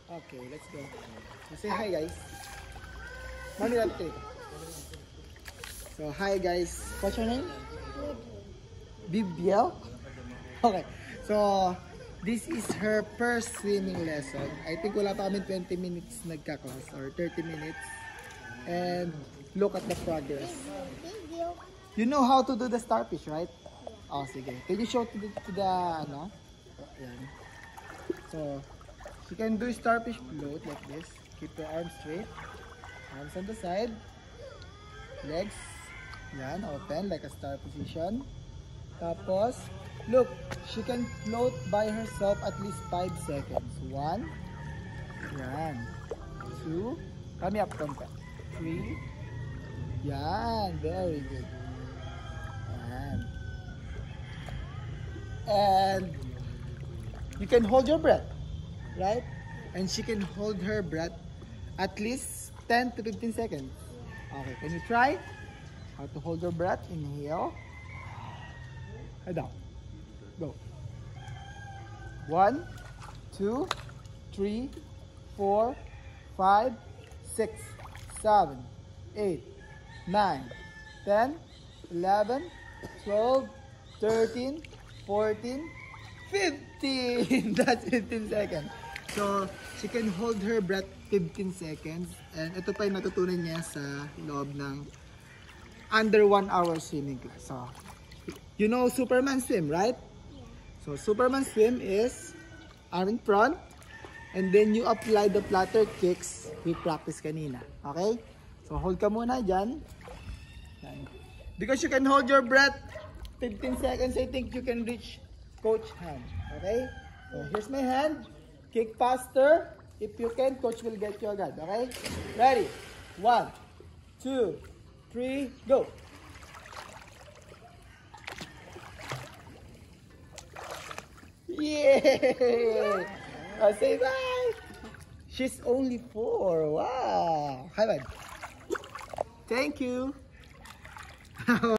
Okay, let's go. Say hi, guys. Mommy, let's take. So, hi, guys. What's your name? Bibiel? Okay. So, this is her first swimming lesson. I think wala pa kami 20 minutes nagka-class or 30 minutes. And look at the progress. You know how to do the starfish, right? Oh, sige. Can you show to the ano? Ayan. So, she can do starfish float like this. Keep your arms straight. Arms on the side. Legs. Yan, open like a star position. Tapos, look, she can float by herself at least 5 seconds. 1. Yan. 2. Kami up konti. 3. Yan, very good. Yan. And you can hold your breath, right? And she can hold her breath at least 10 to 15 seconds. Okay, can you try? How to hold your breath? Inhale. Head down. Go. 1, 2, 3, 4, 5, 6, 7, 8, 9, 10, 11, 12, 13, 14, 15. That's 15 seconds. So, she can hold her breath 15 seconds. And ito pa yung natutunan niya sa loob ng under 1 hour swimming class. So, you know Superman swim, right? So, Superman swim is arm in front. And then you apply the flutter kicks we practice kanina. Okay? So, hold ka muna dyan. Because you can hold your breath 15 seconds, I think you can reach coach hand. Okay? So, here's my hand. Kick faster. If you can, coach will get you agad. Okay? Ready? 1, 2, 3, go. Yay! Say bye. She's only 4. Wow. Hi, bud. Thank you.